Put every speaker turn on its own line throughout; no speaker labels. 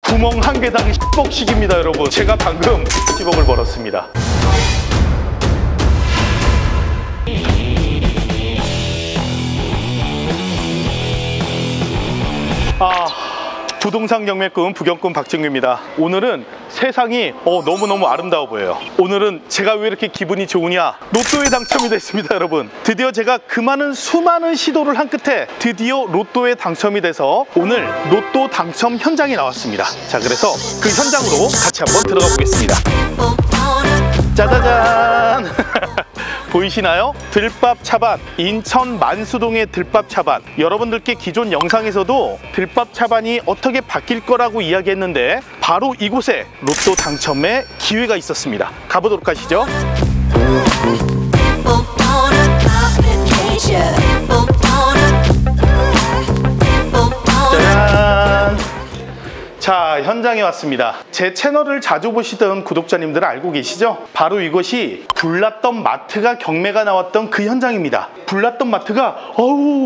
구멍 한 개당 10억씩입니다, 여러분. 제가 방금 10억을 벌었습니다. 부동산 경매꾼 부경꾼 박진규입니다. 오늘은 세상이 너무너무 아름다워 보여요. 오늘은 제가 왜 이렇게 기분이 좋으냐, 로또에 당첨이 됐습니다, 여러분. 드디어 제가 그 많은 수많은 시도를 한 끝에 드디어 로또에 당첨이 돼서 오늘 로또 당첨 현장에 나왔습니다. 자, 그래서 그 현장으로 같이 한번 들어가 보겠습니다. 짜자잔. 보이시나요? 들밥 차밭, 인천 만수동의 들밥 차밭. 여러분들께 기존 영상에서도 들밥 차밭이 어떻게 바뀔 거라고 이야기했는데 바로 이곳에 로또 당첨의 기회가 있었습니다. 가보도록 하시죠. 짜잔. 자, 현장에 왔습니다. 제 채널을 자주 보시던 구독자님들은 알고 계시죠? 바로 이것이 불났던 마트가 경매가 나왔던 그 현장입니다. 불났던 마트가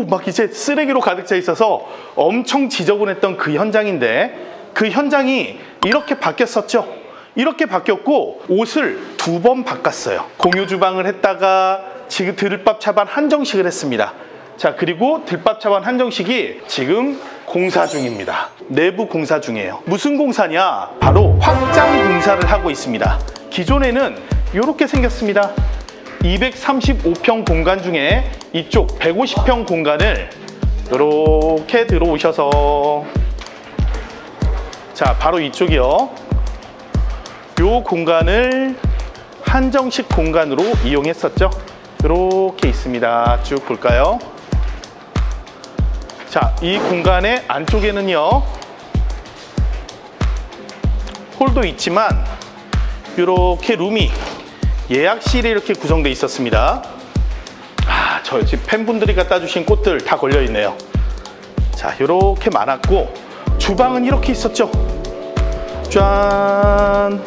막 이제 쓰레기로 가득 차 있어서 엄청 지저분했던 그 현장인데, 그 현장이 이렇게 바뀌었었죠. 이렇게 바뀌었고 옷을 2번 바꿨어요. 공유 주방을 했다가 지금 들밥 차반 한정식을 했습니다. 자, 그리고 들밥 차반 한정식이 지금 공사 중입니다. 내부 공사 중이에요. 무슨 공사냐? 바로 확장 공사를 하고 있습니다. 기존에는 이렇게 생겼습니다. 235평 공간 중에 이쪽 150평 공간을 이렇게 들어오셔서, 자, 바로 이쪽이요. 요 공간을 한정식 공간으로 이용했었죠. 이렇게 있습니다. 쭉 볼까요? 자, 이 공간의 안쪽에는요, 홀도 있지만 이렇게 룸이, 예약실이 이렇게 구성되어 있었습니다. 저 집 팬분들이 갖다 주신 꽃들 다 걸려 있네요. 자, 이렇게 많았고 주방은 이렇게 있었죠. 짠.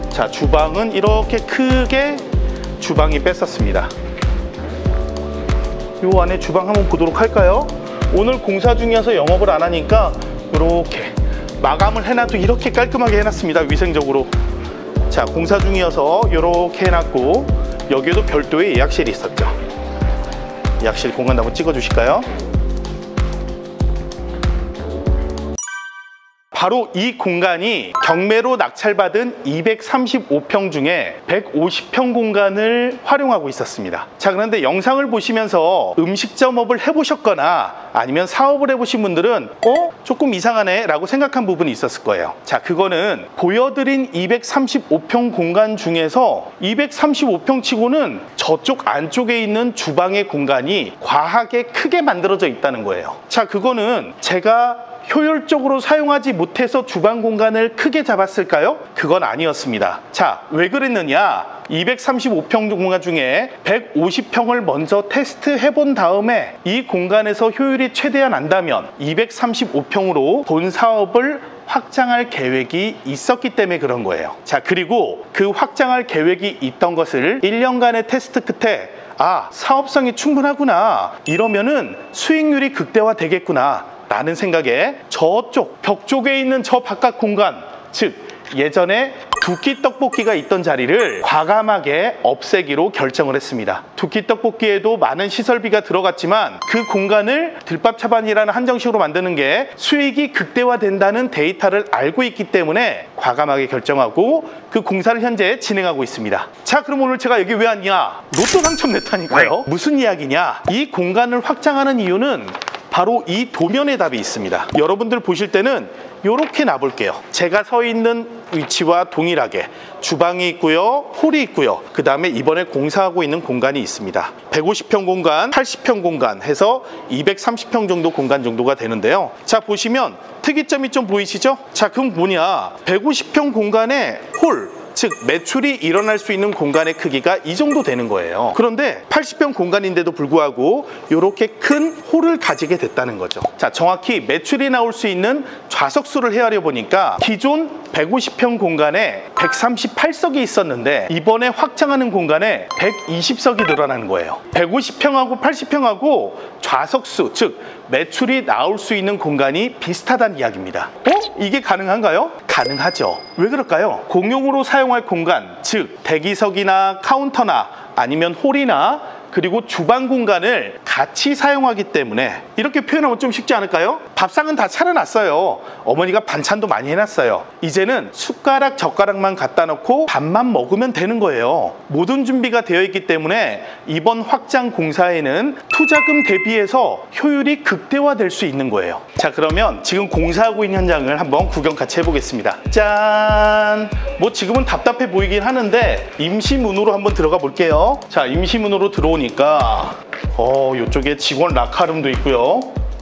자, 주방은 이렇게 크게 주방이 뺐었습니다. 요 안에 주방 한번 보도록 할까요? 오늘 공사 중이어서 영업을 안 하니까 이렇게 마감을 해놔도 이렇게 깔끔하게 해놨습니다. 위생적으로. 자, 공사 중이어서 이렇게 해놨고 여기에도 별도의 예약실이 있었죠. 예약실 공간 한번 찍어 주실까요? 바로 이 공간이 경매로 낙찰받은 235평 중에 150평 공간을 활용하고 있었습니다. 자, 그런데 영상을 보시면서 음식점업을 해보셨거나 아니면 사업을 해보신 분들은 조금 이상하네 라고 생각한 부분이 있었을 거예요. 자, 그거는 보여드린 235평 공간 중에서 235평 치고는 저쪽 안쪽에 있는 주방의 공간이 과하게 크게 만들어져 있다는 거예요. 자, 그거는 제가 효율적으로 사용하지 못해서 주방 공간을 크게 잡았을까요? 그건 아니었습니다. 자, 왜 그랬느냐? 235평 공간 중에 150평을 먼저 테스트해 본 다음에 이 공간에서 효율이 최대한 난다면 235평으로 본 사업을 확장할 계획이 있었기 때문에 그런 거예요. 자, 그리고 그 확장할 계획이 있던 것을 1년간의 테스트 끝에 사업성이 충분하구나, 이러면은 수익률이 극대화되겠구나 라는 생각에 저쪽 벽 쪽에 있는 저 바깥 공간, 즉 예전에 두끼 떡볶이가 있던 자리를 과감하게 없애기로 결정을 했습니다. 두끼 떡볶이에도 많은 시설비가 들어갔지만 그 공간을 들밥 차반이라는 한정식으로 만드는 게 수익이 극대화된다는 데이터를 알고 있기 때문에 과감하게 결정하고 그 공사를 현재 진행하고 있습니다. 자, 그럼 오늘 제가 여기 왜 왔냐? 로또 당첨됐다니까요. 무슨 이야기냐? 이 공간을 확장하는 이유는 바로 이 도면에 답이 있습니다. 여러분들 보실 때는 이렇게 놔볼게요. 제가 서 있는 위치와 동일하게 주방이 있고요, 홀이 있고요, 그 다음에 이번에 공사하고 있는 공간이 있습니다. 150평 공간, 80평 공간 해서 230평 정도 공간 정도가 되는데요. 자, 보시면 특이점이 좀 보이시죠? 자, 그럼 뭐냐? 150평 공간에 홀, 즉 매출이 일어날 수 있는 공간의 크기가 이 정도 되는 거예요. 그런데 80평 공간인데도 불구하고 이렇게 큰 홀을 가지게 됐다는 거죠. 자, 정확히 매출이 나올 수 있는 좌석수를 헤아려 보니까 기존 150평 공간에 138석이 있었는데 이번에 확장하는 공간에 120석이 늘어나는 거예요. 150평하고 80평하고 좌석수, 즉 매출이 나올 수 있는 공간이 비슷하다는 이야기입니다. 이게 가능한가요? 가능하죠. 왜 그럴까요? 공용으로 사용할 공간, 즉 대기석이나 카운터나 아니면 홀이나 그리고 주방 공간을 같이 사용하기 때문에 이렇게 표현하면 좀 쉽지 않을까요? 밥상은 다 차려놨어요. 어머니가 반찬도 많이 해놨어요. 이제는 숟가락 젓가락만 갖다 놓고 밥만 먹으면 되는 거예요. 모든 준비가 되어 있기 때문에 이번 확장 공사에는 투자금 대비해서 효율이 극대화될 수 있는 거예요. 자, 그러면 지금 공사하고 있는 현장을 한번 구경 같이 해보겠습니다. 짠! 뭐 지금은 답답해 보이긴 하는데 임시문으로 한번 들어가 볼게요. 자, 임시문으로 들어오니까 이쪽에 직원 락카룸도 있고요.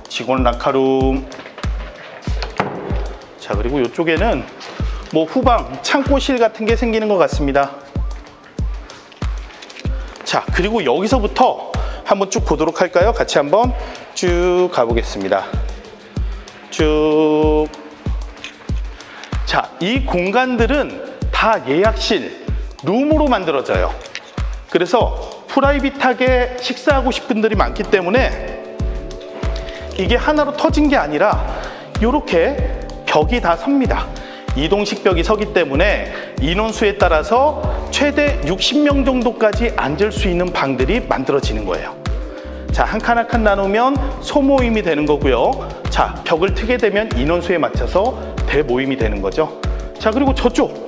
직원 락카룸. 자, 그리고 이쪽에는 뭐 후방, 창고실 같은 게 생기는 것 같습니다. 자, 그리고 여기서부터 한번 쭉 보도록 할까요? 같이 한번 쭉 가보겠습니다. 쭉. 자, 이 공간들은 다 예약실, 룸으로 만들어져요. 그래서 프라이빗하게 식사하고 싶은 분들이 많기 때문에 이게 하나로 터진 게 아니라 이렇게 벽이 다 섭니다. 이동식 벽이 서기 때문에 인원수에 따라서 최대 60명 정도까지 앉을 수 있는 방들이 만들어지는 거예요. 자, 한 칸 한 칸 나누면 소모임이 되는 거고요. 자, 벽을 트게 되면 인원수에 맞춰서 대모임이 되는 거죠. 자, 그리고 저쪽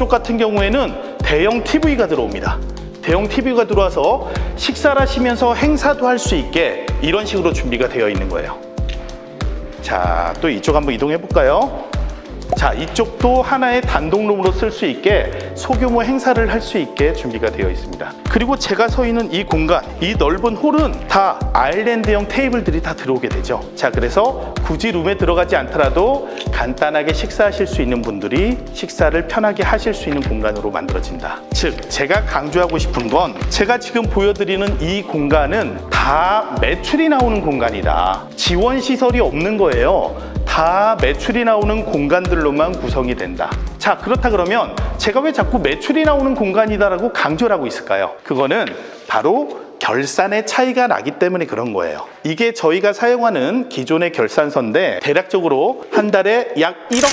같은 경우에는 대형 TV가 들어옵니다. 대형 TV가 들어와서 식사를 하시면서 행사도 할 수 있게 이런 식으로 준비가 되어 있는 거예요. 자, 또 이쪽 한번 이동해 볼까요? 자, 이쪽도 하나의 단독룸으로 쓸 수 있게 소규모 행사를 할 수 있게 준비가 되어 있습니다. 그리고 제가 서 있는 이 공간, 이 넓은 홀은 다 아일랜드형 테이블들이 다 들어오게 되죠. 자, 그래서 굳이 룸에 들어가지 않더라도 간단하게 식사하실 수 있는 분들이 식사를 편하게 하실 수 있는 공간으로 만들어진다. 즉, 제가 강조하고 싶은 건 제가 지금 보여드리는 이 공간은 다 매출이 나오는 공간이다. 지원 시설이 없는 거예요. 다 매출이 나오는 공간들로만 구성이 된다. 자, 그렇다 그러면 제가 왜 자꾸 매출이 나오는 공간이다라고 강조를 하고 있을까요? 그거는 바로 결산의 차이가 나기 때문에 그런 거예요. 이게 저희가 사용하는 기존의 결산서인데 대략적으로 한 달에 약 1억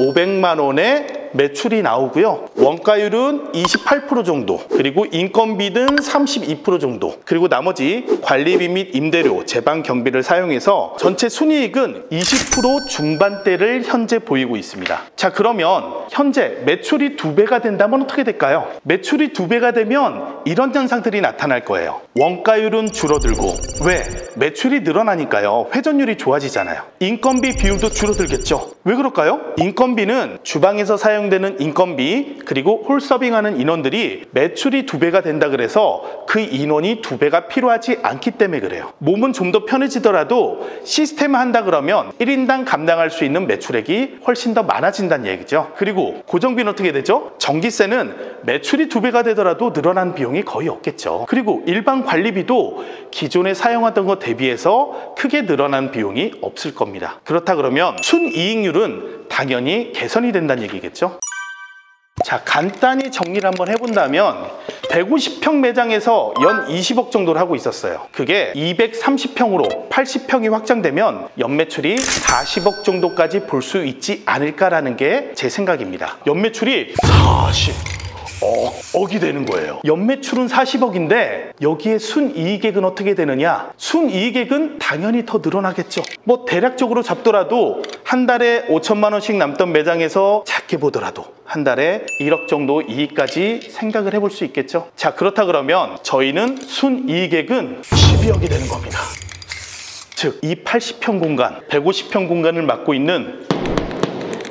7,500만 원의 매출이 나오고요. 원가율은 28% 정도, 그리고 인건비는 32% 정도, 그리고 나머지 관리비 및 임대료, 제방 경비를 사용해서 전체 순이익은 20% 중반대를 현재 보이고 있습니다. 자, 그러면 현재 매출이 2배가 된다면 어떻게 될까요? 매출이 2배가 되면 이런 현상들이 나타날 거예요. 원가율은 줄어들고, 왜? 매출이 늘어나니까요. 회전율이 좋아지잖아요. 인건비 비율도 줄어들겠죠. 왜 그럴까요? 인건비는 주방에서 사용되는 인건비, 그리고 홀 서빙하는 인원들이 매출이 2배가 된다 그래서 그 인원이 2배가 필요하지 않기 때문에 그래요. 몸은 좀 더 편해지더라도 시스템 한다 그러면 1인당 감당할 수 있는 매출액이 훨씬 더 많아진다는 얘기죠. 그리고 고정비는 어떻게 되죠? 전기세는 매출이 2배가 되더라도 늘어난 비용이 거의 없겠죠. 그리고 일반 관리비도 기존에 사용하던 것 대비해서 크게 늘어난 비용이 없을 겁니다. 그렇다 그러면 순이익률은 당연히 개선이 된다는 얘기겠죠. 자, 간단히 정리를 한번 해본다면 150평 매장에서 연 20억 정도를 하고 있었어요. 그게 230평으로 80평이 확장되면 연매출이 40억 정도까지 볼 수 있지 않을까라는 게 제 생각입니다. 연매출이 40억이 되는 거예요. 연매출은 40억인데 여기에 순이익액은 어떻게 되느냐? 순이익액은 당연히 더 늘어나겠죠. 뭐 대략적으로 잡더라도 한 달에 5천만 원씩 남던 매장에서 작게 보더라도 한 달에 1억 정도 이익까지 생각을 해볼 수 있겠죠. 자, 그렇다 그러면 저희는 순이익액은 12억이 되는 겁니다. 즉, 이 80평 공간, 150평 공간을 맡고 있는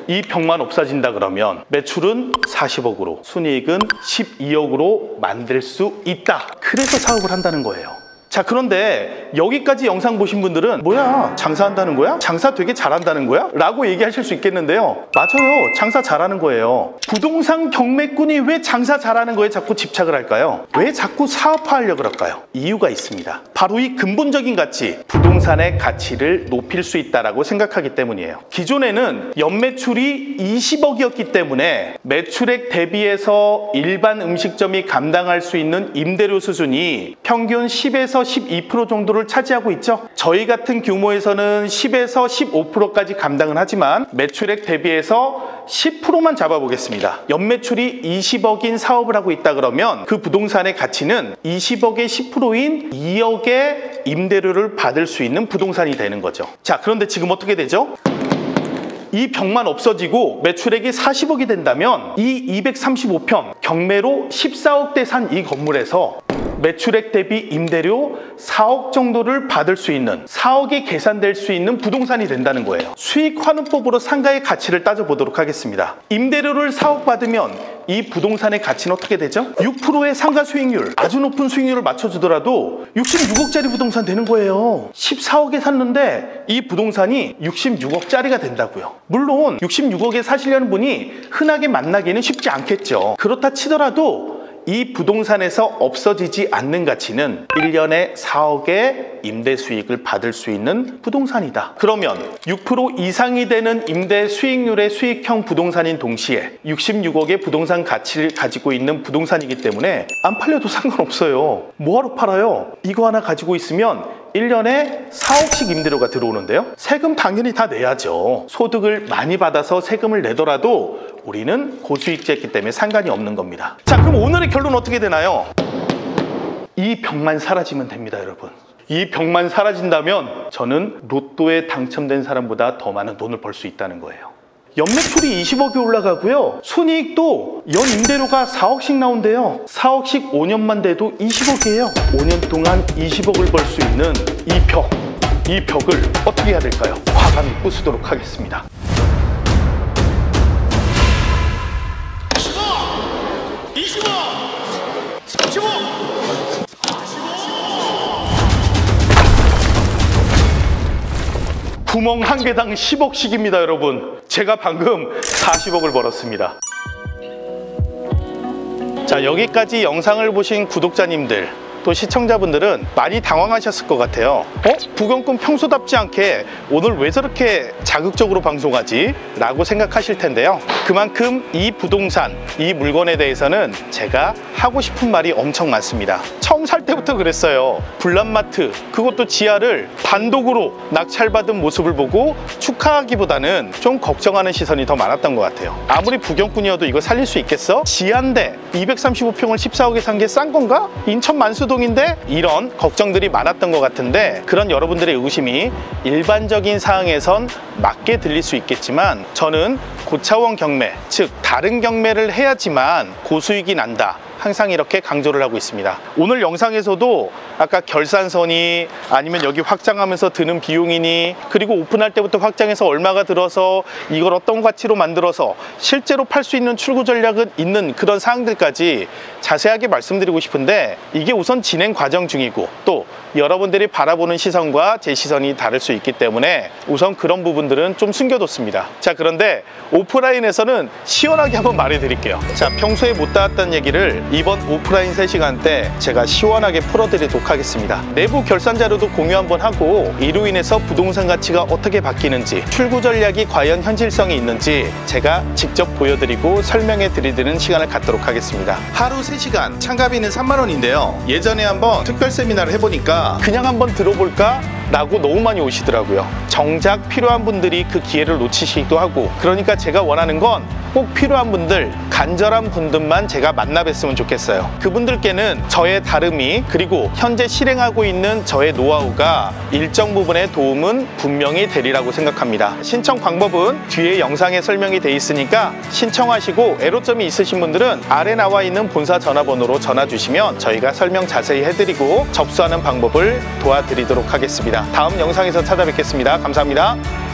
이 벽만 없어진다 그러면 매출은 40억으로, 순이익은 12억으로 만들 수 있다. 그래서 사업을 한다는 거예요. 자, 그런데 여기까지 영상 보신 분들은 뭐야, 장사한다는 거야? 장사 되게 잘한다는 거야? 라고 얘기하실 수 있겠는데요. 맞아요, 장사 잘하는 거예요. 부동산 경매꾼이 왜 장사 잘하는 거에 자꾸 집착을 할까요? 왜 자꾸 사업화하려고 할까요? 이유가 있습니다. 바로 이 근본적인 가치, 부동산의 가치를 높일 수 있다고 생각하기 때문이에요. 기존에는 연매출이 20억이었기 때문에 매출액 대비해서 일반 음식점이 감당할 수 있는 임대료 수준이 평균 10에서 12% 정도를 차지하고 있죠. 저희 같은 규모에서는 10에서 15%까지 감당은 하지만 매출액 대비해서 10%만 잡아보겠습니다. 연매출이 20억인 사업을 하고 있다 그러면 그 부동산의 가치는 20억의 10%인 2억의 임대료를 받을 수 있는 부동산이 되는 거죠. 자, 그런데 지금 어떻게 되죠? 이 벽만 없어지고 매출액이 40억이 된다면 이 235평 경매로 14억대 산 이 건물에서 매출액 대비 임대료 4억 정도를 받을 수 있는, 4억이 계산될 수 있는 부동산이 된다는 거예요. 수익환원법으로 상가의 가치를 따져보도록 하겠습니다. 임대료를 4억 받으면 이 부동산의 가치는 어떻게 되죠? 6%의 상가 수익률, 아주 높은 수익률을 맞춰주더라도 66억짜리 부동산 되는 거예요. 14억에 샀는데 이 부동산이 66억짜리가 된다고요. 물론 66억에 사시려는 분이 흔하게 만나기는 쉽지 않겠죠. 그렇다 치더라도 이 부동산에서 없어지지 않는 가치는 1년에 4억의 임대 수익을 받을 수 있는 부동산이다. 그러면 6% 이상이 되는 임대 수익률의 수익형 부동산인 동시에 66억의 부동산 가치를 가지고 있는 부동산이기 때문에 안 팔려도 상관없어요. 뭐하러 팔아요? 이거 하나 가지고 있으면 1년에 4억씩 임대료가 들어오는데요. 세금 당연히 다 내야죠. 소득을 많이 받아서 세금을 내더라도 우리는 고수익자였기 때문에 상관이 없는 겁니다. 자, 그럼 오늘의 결론 어떻게 되나요? 이 벽만 사라지면 됩니다, 여러분. 이 벽만 사라진다면 저는 로또에 당첨된 사람보다 더 많은 돈을 벌 수 있다는 거예요. 연매출이 20억이 올라가고요. 순이익도 연 임대료가 4억씩 나온대요. 4억씩 5년만 돼도 20억이에요. 5년 동안 20억을 벌 수 있는 이 벽을 어떻게 해야 될까요? 과감히 부수도록 하겠습니다.
20억! 20억! 30억!
구멍 한 개당 10억씩입니다, 여러분. 제가 방금 40억을 벌었습니다. 자, 여기까지 영상을 보신 구독자님들, 또 시청자분들은 많이 당황하셨을 것 같아요. 부경꾼 평소답지 않게 오늘 왜 저렇게 자극적으로 방송하지? 라고 생각하실 텐데요. 그만큼 이 부동산, 이 물건에 대해서는 제가 하고 싶은 말이 엄청 많습니다. 처음 살 때부터 그랬어요. 불란마트, 그것도 지하를 단독으로 낙찰받은 모습을 보고 축하하기보다는 좀 걱정하는 시선이 더 많았던 것 같아요. 아무리 부경꾼이어도 이거 살릴 수 있겠어? 지하인데 235평을 14억에 산 게 싼 건가? 인천 만수동인데? 이런 걱정들이 많았던 것 같은데, 그런 여러분들의 의구심이 일반적인 사항에선 맞게 들릴 수 있겠지만 저는 고차원 경매, 즉 다른 경매를 해야지만 고수익이 난다, 항상 이렇게 강조를 하고 있습니다. 오늘 영상에서도 아까 결산선이 아니면 여기 확장하면서 드는 비용이니, 그리고 오픈할 때부터 확장해서 얼마가 들어서 이걸 어떤 가치로 만들어서 실제로 팔 수 있는 출구 전략은 있는 그런 사항들까지 자세하게 말씀드리고 싶은데, 이게 우선 진행 과정 중이고 또 여러분들이 바라보는 시선과 제 시선이 다를 수 있기 때문에 우선 그런 부분들은 좀 숨겨뒀습니다. 자, 그런데 오프라인에서는 시원하게 한번 말해드릴게요. 자, 평소에 못 닿았던 얘기를 이번 오프라인 3시간 때 제가 시원하게 풀어드리도록 하겠습니다. 내부 결산 자료도 공유 한번 하고, 이로 인해서 부동산 가치가 어떻게 바뀌는지, 출구 전략이 과연 현실성이 있는지 제가 직접 보여드리고 설명해 드리는 시간을 갖도록 하겠습니다. 하루 3시간, 참가비는 3만 원인데요. 예전에 한번 특별 세미나를 해보니까 그냥 한번 들어볼까? 라고 너무 많이 오시더라고요. 정작 필요한 분들이 그 기회를 놓치시기도 하고, 그러니까 제가 원하는 건 꼭 필요한 분들, 간절한 분들만 제가 만나 뵀으면 좋겠어요. 그분들께는 저의 다름이, 그리고 현재 실행하고 있는 저의 노하우가 일정 부분의 도움은 분명히 되리라고 생각합니다. 신청 방법은 뒤에 영상에 설명이 돼 있으니까 신청하시고, 애로점이 있으신 분들은 아래 나와 있는 본사 전화번호로 전화 주시면 저희가 설명 자세히 해드리고 접수하는 방법을 도와드리도록 하겠습니다. 다음 영상에서 찾아뵙겠습니다. 감사합니다.